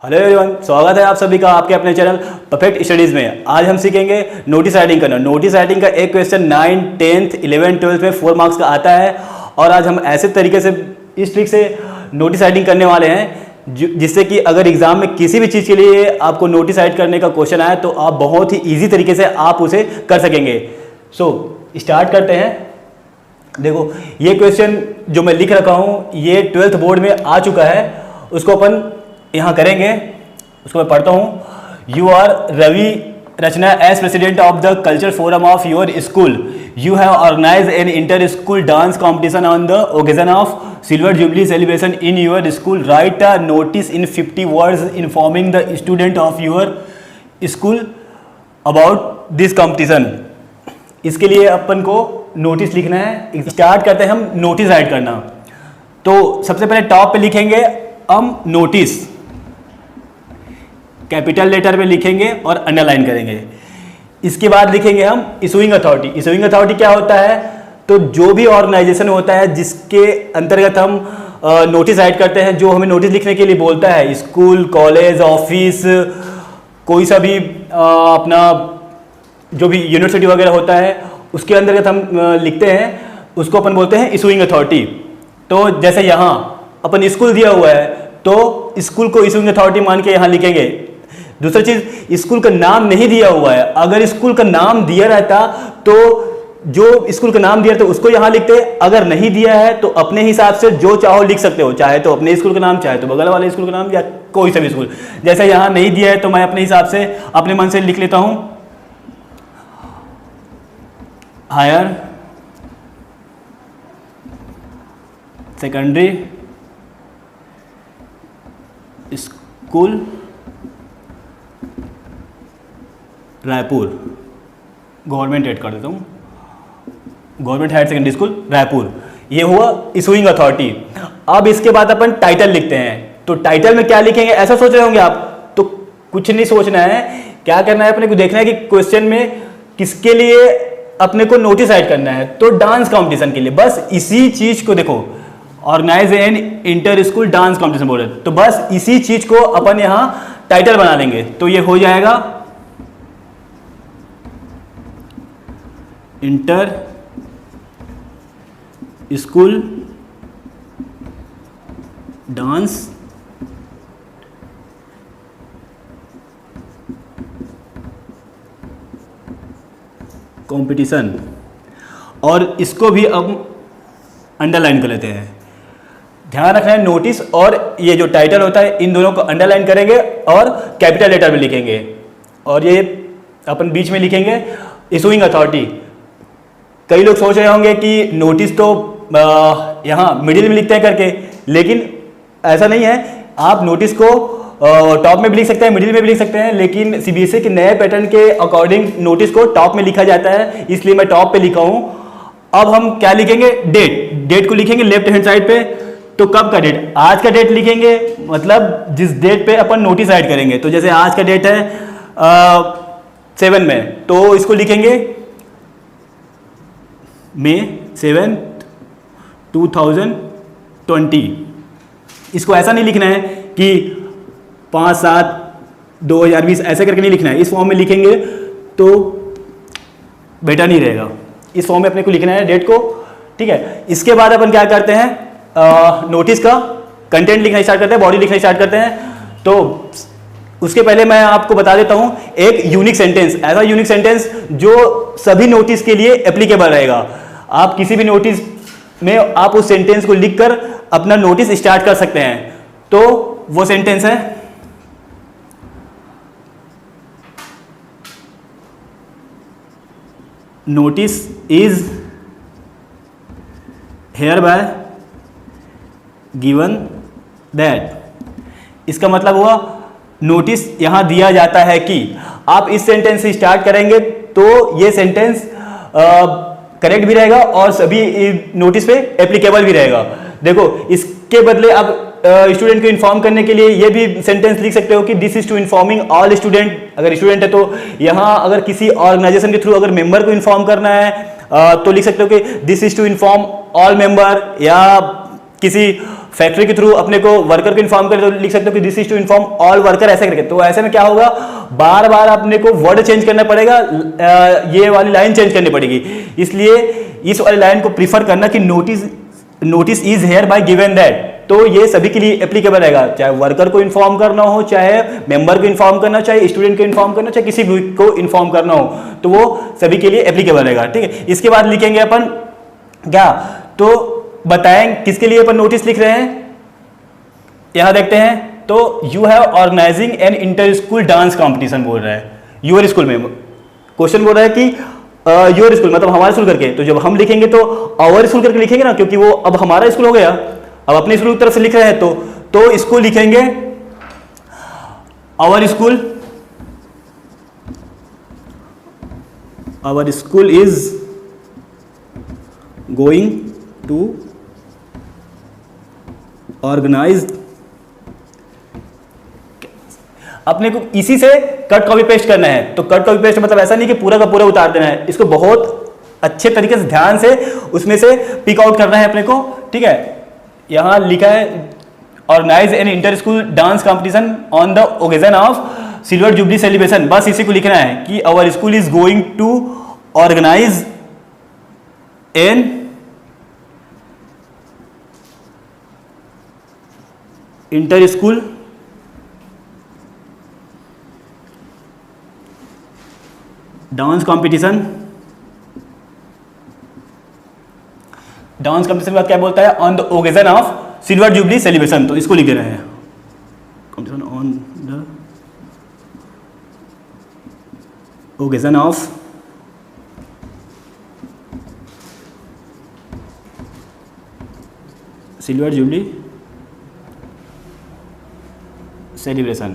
Hello everyone, स्वागत है आप सभी का आपके अपने चैनल परफेक्ट स्टडीज़ में। आज हम सीखेंगे नोटिस राइटिंग करना। नोटिस राइटिंग का एक क्वेश्चन 9, 10th, 11th, 12th में 4 मार्क्स का आता है और आज हम ऐसे तरीके से इस ट्रिक से नोटिस राइटिंग करने वाले हैं जिससे कि अगर एग्जाम में किसी भी चीज़ के लिए आपको नोटिस राइट करने का क्वेश्चन आए तो आप बहुत ही ईजी तरीके से आप उसे कर सकेंगे। सो स्टार्ट करते हैं। देखो, ये क्वेश्चन जो मैं लिख रखा हूँ ये 12th बोर्ड में आ चुका है, उसको अपन यहाँ करेंगे। उसको मैं पढ़ता हूँ। You are Ravi Rachna as president of the culture forum of your school. You have organize an inter school dance competition on the occasion of silver jubilee celebration in your school. Write a notice in 50 words informing the student of your school about this competition. इसके लिए अपन को notice लिखना है। Start करते हैं हम notice right करना। तो सबसे पहले टॉप पे लिखेंगे हम नोटिस, कैपिटल लेटर में लिखेंगे और अंडरलाइन करेंगे। इसके बाद लिखेंगे हम इशूइंग अथॉरिटी। इशूइंग अथॉरिटी क्या होता है? तो जो भी ऑर्गेनाइजेशन होता है जिसके अंतर्गत हम नोटिस राइट करते हैं, जो हमें नोटिस लिखने के लिए बोलता है, स्कूल, कॉलेज, ऑफिस, कोई सा भी अपना जो भी यूनिवर्सिटी वगैरह होता है उसके अंतर्गत हम लिखते हैं, उसको अपन बोलते हैं इशूइंग अथॉरिटी। तो जैसे यहाँ अपन स्कूल दिया हुआ है तो स्कूल को इशूइंग अथॉरिटी मान के यहाँ लिखेंगे। दूसरी चीज, स्कूल का नाम नहीं दिया हुआ है। अगर स्कूल का नाम दिया रहता तो जो स्कूल का नाम दिया था उसको यहाँ लिखते। अगर नहीं दिया है तो अपने हिसाब से जो चाहो लिख सकते हो, चाहे तो अपने स्कूल का नाम, चाहे तो बगल वाले स्कूल का नाम, या कोई सा भी स्कूल। जैसे यहाँ नहीं दिया है तो मैं अपने हिसाब से अपने मन से लिख लेता हूँ higher secondary school Raipur, government add कर देता हूँ, government higher secondary school Raipur. ये हुआ इशूइंग अथॉरिटी। अब इसके बाद अपन टाइटल लिखते हैं। तो टाइटल में क्या लिखेंगे ऐसा सोच रहे होंगे आप? तो कुछ नहीं सोचना है। क्या करना है, अपने को देखना है कि क्वेश्चन में किसके लिए अपने को नोटिस राइट करना है। तो डांस कॉम्पिटिशन के लिए, बस इसी चीज को देखो, organize an inter school dance competition बोल रहे, तो बस इसी चीज को अपन यहां टाइटल बना लेंगे। तो ये हो जाएगा इंटर स्कूल डांस कंपटीशन, और इसको भी अब अंडरलाइन कर लेते हैं। ध्यान रखना है, नोटिस और ये जो टाइटल होता है इन दोनों को अंडरलाइन करेंगे और कैपिटल लेटर में लिखेंगे, और ये अपन बीच में लिखेंगे इशूइंग अथॉरिटी। कई लोग सोच रहे होंगे कि नोटिस तो यहाँ मिडिल में लिखते हैं करके, लेकिन ऐसा नहीं है। आप नोटिस को टॉप में भी लिख सकते हैं, मिडिल में भी लिख सकते हैं, लेकिन सीबीएसई के नए पैटर्न के अकॉर्डिंग नोटिस को टॉप में लिखा जाता है, इसलिए मैं टॉप पे लिखा हूं। अब हम क्या लिखेंगे? डेट। डेट को लिखेंगे लेफ्ट हैंड साइड पे। तो कब का डेट? आज का डेट लिखेंगे, मतलब जिस डेट पे अपन नोटिस राइट करेंगे। तो जैसे आज का डेट है 7 में, तो इसको लिखेंगे May 7, 2020। इसको ऐसा नहीं लिखना है कि 5/7/2020 ऐसे करके नहीं लिखना है। इस फॉर्म में लिखेंगे तो बेटर नहीं रहेगा। इस फॉर्म में अपने को लिखना है डेट को, ठीक है। इसके बाद अपन क्या करते हैं, नोटिस का कंटेंट लिखना स्टार्ट करते हैं, बॉडी लिखना स्टार्ट करते हैं। तो उसके पहले मैं आपको बता देता हूं एक यूनिक सेंटेंस, ऐसा यूनिक सेंटेंस जो सभी नोटिस के लिए एप्लीकेबल रहेगा। आप किसी भी नोटिस में आप उस सेंटेंस को लिखकर अपना नोटिस स्टार्ट कर सकते हैं। तो वो सेंटेंस है, notice is hereby given that। इसका मतलब हुआ नोटिस यहां दिया जाता है कि आप इस सेंटेंस से स्टार्ट करेंगे तो ये सेंटेंस करेक्ट भी रहेगा और सभी नोटिस पे एप्लीकेबल भी रहेगा। देखो, इसके बदले आप स्टूडेंट को इन्फॉर्म करने के लिए ये भी सेंटेंस लिख सकते हो कि this is to informing all student. अगर स्टूडेंट है तो यहाँ अगर किसी ऑर्गेनाइजेशन के थ्रू अगर मेंबर को इन्फॉर्म करना है तो लिख सकते हो कि this is to inform all member, या किसी फैक्ट्री के थ्रू अपने को वर्कर को इन्फॉर्म करें तो लिख सकते हो कि this is to inform all worker, ऐसे करके। तो ऐसे में क्या होगा, बार बार अपने को वर्ड चेंज करना पड़ेगा, ये वाली लाइन चेंज करनी पड़ेगी। इसलिए इस वाली लाइन को प्रीफर करना कि notice is here bye given that. तो ये सभी के लिए एप्लीकेबल रहेगा, चाहे वर्कर को इन्फॉर्म करना हो, चाहे मेंबर को इन्फॉर्म करना, चाहे स्टूडेंट को इन्फॉर्म करना, चाहे किसी भी को इन्फॉर्म करना हो, तो वो सभी के लिए एप्लीकेबल रहेगा। ठीक है, इसके बाद लिखेंगे अपन क्या, तो बताएं किसके लिए अपन नोटिस लिख रहे हैं, यहां देखते हैं। तो you have organizing an inter school dance competition बोल रहा है, यूर स्कूल में। क्वेश्चन बोल रहा है कि योर स्कूल मतलब हमारे स्कूल करके, तो जब हम लिखेंगे तो आवर स्कूल करके लिखेंगे ना, क्योंकि वो अब हमारा स्कूल हो गया, अब अपने स्कूल की तरफ से लिख रहे हैं, तो इसको लिखेंगे our school is going to organize. अपने को इसी से कट कॉपी पेस्ट करना है। तो कट कॉपी पेस्ट मतलब ऐसा नहीं कि पूरा का पूरा उतार देना है, इसको बहुत अच्छे तरीके से ध्यान से उसमें से पिक आउट करना है अपने को। ठीक है, यहां लिखा है organize an inter school dance competition on the occasion of silver jubilee celebration. बस इसी को लिखना है कि our school is going to organize an inter school dance competition. Dance competition के बाद क्या बोलता है, on the occasion of silver jubilee celebration. तो इसको लिख दे रहे हैं, competition on the occasion of silver jubilee celebration.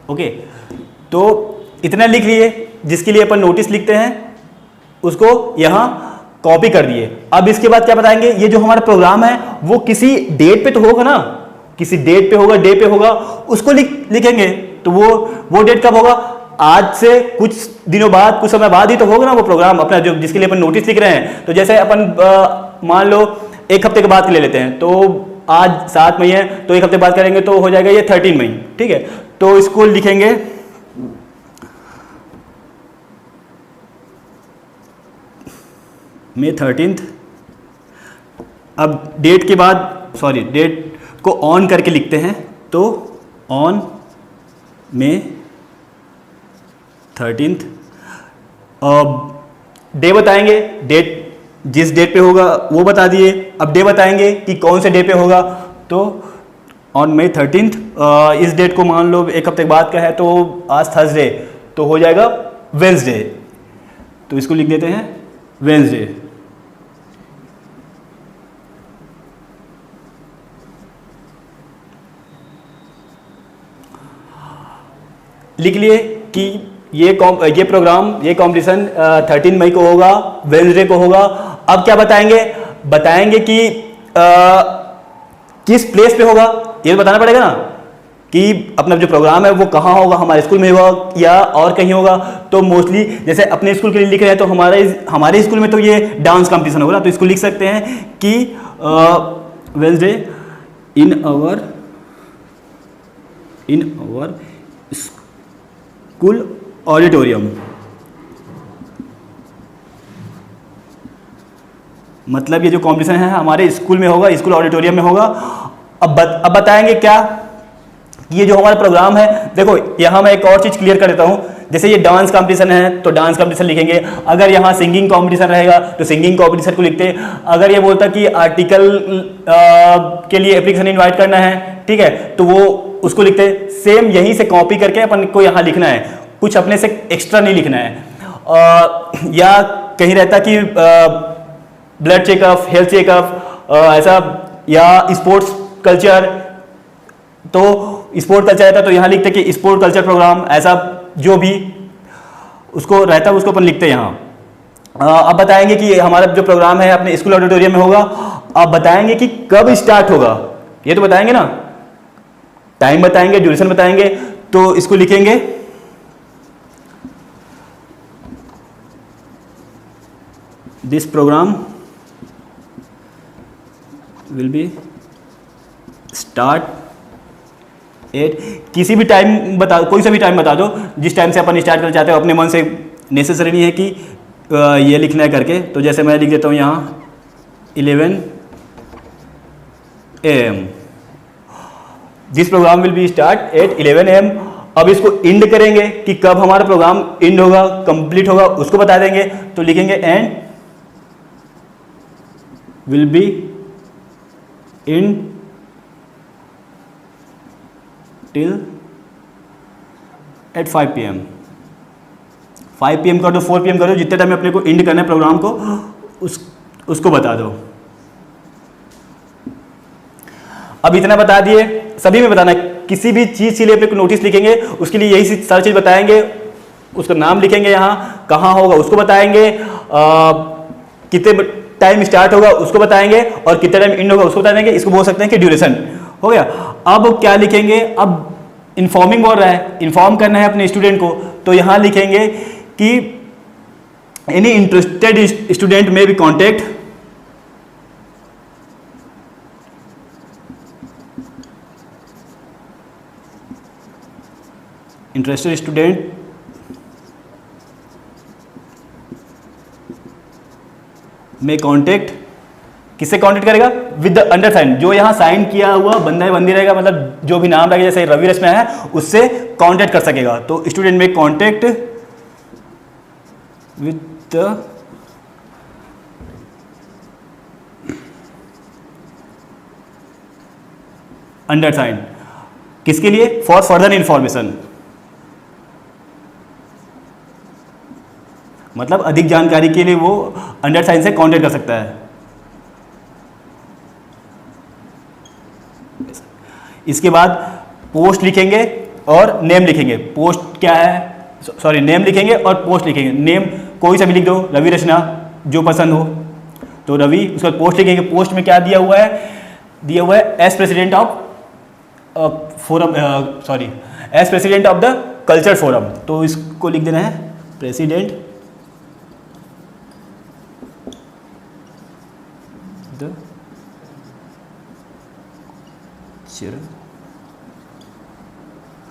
Okay, तो इतना लिख लिए, जिसके लिए अपन नोटिस लिखते हैं उसको यहां कॉपी कर दिए। अब इसके बाद क्या बताएंगे, ये जो हमारा प्रोग्राम है वो किसी डेट पे तो होगा ना, किसी डेट पे होगा, डे पे होगा, उसको लिखेंगे। तो वो डेट कब होगा, आज से कुछ दिनों बाद, कुछ समय बाद ही तो होगा ना वो प्रोग्राम अपना, जो जिसके लिए अपन नोटिस लिख रहे हैं। तो जैसे अपन मान लो एक हफ्ते के बाद ले लेते हैं, तो आज 7 मई है, तो एक हफ्ते बाद करेंगे तो हो जाएगा ये 13 मई। ठीक है, तो इसको लिखेंगे मई 13। अब डेट के बाद, सॉरी, डेट को ऑन करके लिखते हैं, तो ऑन मई 13। अब डे बताएंगे, डेट जिस डेट पे होगा वो बता दिए। अब डे बताएंगे कि कौन से डे पे होगा, तो ऑन मई 13। इस डेट को मान लो एक हफ्ते बाद का है, तो आज थर्सडे, तो हो जाएगा वेंसडे। तो इसको लिख देते हैं वेंसडे। लिख लिए कि ये प्रोग्राम, ये कॉम्पिटिशन 13 मई को होगा, वेंसडे को होगा। अब क्या बताएंगे कि किस प्लेस पे होगा, ये बताना पड़ेगा ना, कि अपना जो प्रोग्राम है वो कहाँ होगा, हमारे स्कूल में होगा या और कहीं होगा। तो मोस्टली जैसे अपने स्कूल के लिए लिख रहे हैं, तो हमारे स्कूल में तो ये डांस कंपटीशन होगा ना, तो इसको लिख सकते हैं कि Wednesday in our school auditorium. मतलब ये जो कॉम्पिटिशन है हमारे स्कूल में होगा, स्कूल ऑडिटोरियम में होगा। अब बताएंगे क्या, ये जो हमारा प्रोग्राम है, देखो यहाँ मैं एक और चीज क्लियर कर देता हूँ। जैसे ये डांस कंपटीशन है तो डांस कंपटीशन लिखेंगे, अगर यहाँ सिंगिंग कंपटीशन रहेगा तो सिंगिंग कंपटीशन को लिखते हैं। अगर ये बोलता कि आर्टिकल के लिए एप्लीकेशन इनवाइट करना है, ठीक है, तो वो उसको लिखते हैं। सेम यहीं से कॉपी करके अपन को यहाँ लिखना है, कुछ अपने से एक्स्ट्रा नहीं लिखना है। या कहीं रहता कि ब्लड चेकअप, हेल्थ चेकअप, ऐसा, या स्पोर्ट्स कल्चर, तो स्पोर्ट कल्चर रहता तो यहाँ लिखते कि स्पोर्ट कल्चर प्रोग्राम, ऐसा जो भी उसको रहता है उसको अपन लिखते हैं यहाँ। अब बताएंगे कि हमारा जो प्रोग्राम है अपने स्कूल ऑडिटोरियम में होगा। अब बताएंगे कि कब स्टार्ट होगा, ये तो बताएंगे ना, टाइम बताएंगे, ड्यूरेशन बताएंगे। तो इसको लिखेंगे this program will be start at, किसी भी टाइम बता, कोई सा भी टाइम बता दो जिस टाइम से अपन स्टार्ट करना चाहते हो, अपने मन से, नेसेसरी नहीं है कि ये लिखना है करके। तो जैसे मैं लिख देता हूँ यहाँ 11 AM, this program will be start at 11 AM। अब इसको इंड करेंगे कि कब हमारा प्रोग्राम इंड होगा, कंप्लीट होगा, उसको बता देंगे। तो लिखेंगे and will be end till at 5 PM। 5 PM कर दो, 4 PM कर दो, जितने टाइम में अपने को इंड करना है प्रोग्राम को, उसको बता दो। अब इतना बता दिए, सभी में बताना है। किसी भी चीज़ के लिए अपने को नोटिस लिखेंगे, उसके लिए यही सारी चीज़ बताएंगे, उसका नाम लिखेंगे, यहाँ कहाँ होगा उसको बताएंगे, कितने टाइम स्टार्ट होगा उसको बताएंगे, और कितने टाइम एंड होगा उसको बता देंगे। इसको बोल सकते हैं कि ड्यूरेशन हो गया। अब क्या लिखेंगे, अब इन्फॉर्मिंग बोल रहा है, इन्फॉर्म करना है अपने स्टूडेंट को, तो यहाँ लिखेंगे कि एनी इंटरेस्टेड स्टूडेंट में बी कॉन्टेक्ट इंटरेस्टेड स्टूडेंट में कॉन्टेक्ट, किससे कॉन्टेक्ट करेगा, विद द अंडर साइन, जो यहाँ साइन किया हुआ बंदा है बंदी रहेगा, मतलब जो भी नाम रहेगा, जैसे रवि रश्मि है उससे कॉन्टेक्ट कर सकेगा। तो स्टूडेंट में contact with the undersigned, किसके लिए, फॉर फर्दर इंफॉर्मेशन, मतलब अधिक जानकारी के लिए वो अंडर साइन से कॉन्टेक्ट कर सकता है। इसके बाद पोस्ट लिखेंगे और नेम लिखेंगे। पोस्ट क्या है, सॉरी नेम लिखेंगे और पोस्ट लिखेंगे। नेम कोई सा भी लिख दो, रवि रचना जो पसंद हो, तो रवि, उसके बाद पोस्ट लिखेंगे। पोस्ट में क्या दिया हुआ है, दिया हुआ है as president of forum, sorry as president of the culture forum, तो इसको लिख देना है प्रेसिडेंट द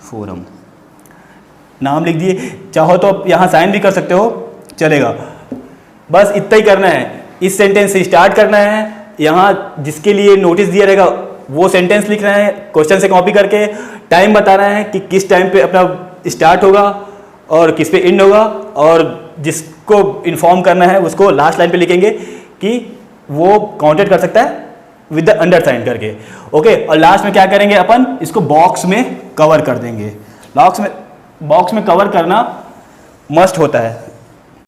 फोरम, नाम लिख दिए। चाहो तो यहाँ साइन भी कर सकते हो, चलेगा। बस इतना ही करना है, इस सेंटेंस से स्टार्ट करना है। यहाँ जिसके लिए नोटिस दिया रहेगा वो सेंटेंस लिखना है, क्वेश्चन से कॉपी करके। टाइम बताना है कि किस टाइम पे अपना स्टार्ट होगा और किस पे एंड होगा, और जिसको इन्फॉर्म करना है उसको लास्ट लाइन पे लिखेंगे कि वो कॉन्टेक्ट कर सकता है विद द अंडर साइन करके। ओके, और लास्ट में क्या करेंगे, अपन इसको बॉक्स में कवर कर देंगे। बॉक्स में कवर करना मस्ट होता है।